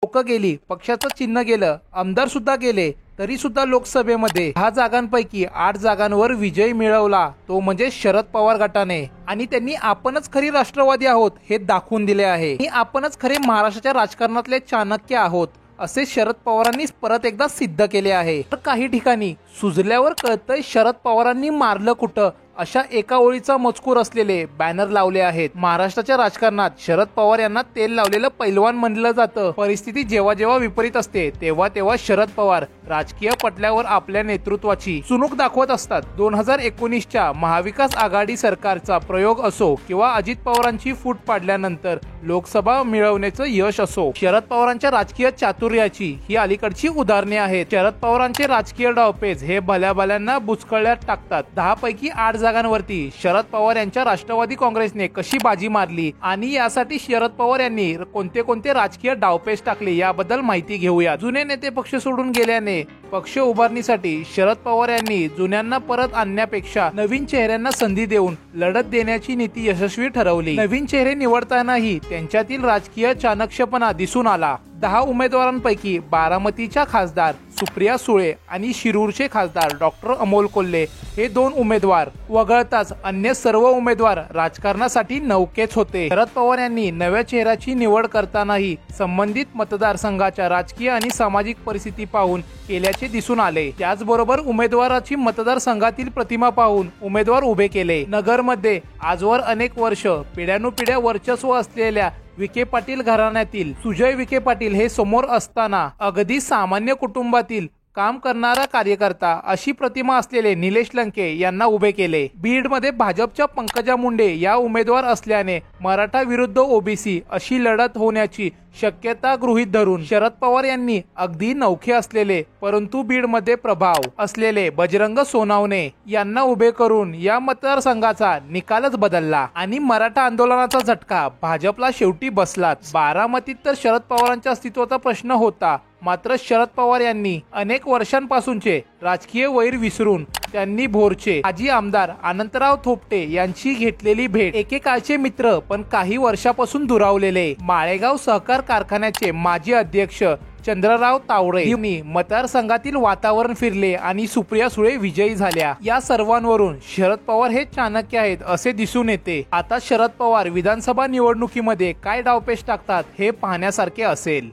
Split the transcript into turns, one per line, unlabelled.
लोक गेली, पक्षाचं चिन्ह गेलं, आमदार सुद्धा गेले, तरी सुद्धा लोकसभेमध्ये 10 जागांपैकी 8 जागांवर विजय मिळवला तो म्हणजे शरद पवार गटाने। आणि त्यांनी आपणच खरी राष्ट्रवादी आहोत हे दाखवून दिले आहे। आपणच खरे महाराष्ट्राच्या राजकारणातले चाणक्य आहोत असे शरद पवारांनी परत एकदा सिद्ध केले आहे। तर काही ठिकाणी सुजल्यावर कळतंय शरद पवारांनी मारलं कुठं अशा एका ओळीचा मजकूर असलेले बॅनर लावले आहेत। महाराष्ट्राच्या राजकारणात शरद पवार यांना तेल लावलेलं पैलवान म्हणलं जातं। परिस्थिती जेव्हा जेव्हा विपरीत असते तेव्हा तेव्हा शरद पवार राजकीय पटल्यावर आपल्या नेतृत्वाची चुणूक दाखवत असतात। 2019च्या महाविकास आघाडी सरकारचा प्रयोग असो किंवा अजित पवारांची फूट पाडल्यानंतर लोकसभा मिळवण्याचं यश असो, शरद पवारांच्या राजकीय चातुर्याची ही अलीकडची उदाहरणे आहेत। शरद पवारांचे राजकीय डावपेच हे भल्या भल्यांना बुचकळ्यात टाकतात। 10 पैकी 8 जागांवरती शरद पवार यांच्या राष्ट्रवादी काँग्रेसने कशी बाजी मारली आणि यासाठी शरद पवार यांनी कोणते कोणते राजकीय डावपेच टाकले याबद्दल माहिती घेऊया। जुने नेते पक्ष सोडून गेल्याने पक्ष उभारणीसाठी शरद पवार यांनी जुन्यांना परत आणण्यापेक्षा नवीन चेहऱ्यांना संधी देऊन लढत देण्याची नीती यशस्वी ठरवली। नवीन चेहरे निवडतानाही त्यांच्यातील राजकीय चाणक्यपणा दिसून आला। 10 उमेदवारांपैकी बारामतीच्या खासदार सुप्रिया सुळे आणि शिरूरचे खासदार डॉक्टर अमोल कोल्हे हे 2 उमेदवार वगळताच अन्य सर्व उमेदवार राजकारणासाठी नौकेच होते। शरद पवार यांनी नव्या चेहऱ्याची निवड करतानाही संबंधित मतदारसंघाच्या राजकीय आणि सामाजिक परिस्थिती पाहून केल्याचे दिसून आले। त्याचबरोबर उमेदवाराची मतदारसंघातील प्रतिमा पाहून उमेदवार उभे केले। नगरमध्ये आजवर अनेक वर्ष पिढ्यानुपिढ्या वर्चस्व असलेल्या विखे पाटील घराण्यातील सुजय विखे पाटील हे समोर असताना अगदी सामान्य कुटुंबातील काम करणारा कार्यकर्ता अशी प्रतिमा असलेले निलेश लंके यांना उभे केले। बीडमध्ये भाजपच्या पंकजा मुंडे या उमेदवार असल्याने मराठा विरुद्ध ओबीसी अशी लढत होण्याची शक्यता गृहीत धरून शरद पवार यांनी अगदी नौखे असलेले परंतु बीडमध्ये प्रभाव असलेले बजरंग सोनावणे यांना उभे करून या मतदारसंघाचा निकालच बदलला आणि मराठा आंदोलनाचा झटका भाजपला शेवटी बसलाच। बारामतीत तर शरद पवारांच्या अस्तित्वाचा प्रश्न होता, मात्र शरद पवार यांनी अनेक वर्षांपासूनचे राजकीय वैर विसरून त्यांनी भोरचे माजी आमदार अनंतराव थोपटे यांची घेतलेली भेट, एकेकाळचे मित्र पण काही वर्षापासून दुरावलेले माळेगाव सहकार कारखान्याचे माजी अध्यक्ष चंद्रराव तावडे यांनी मतदारसंघातील वातावरण फिरले आणि सुप्रिया सुळे विजयी झाल्या। या सर्वांवरून शरद पवार हे चाणक्य आहेत असे दिसून येते। आता शरद पवार विधानसभा निवडणुकीमध्ये काय डावपेच टाकतात हे पाहण्यासारखे असेल।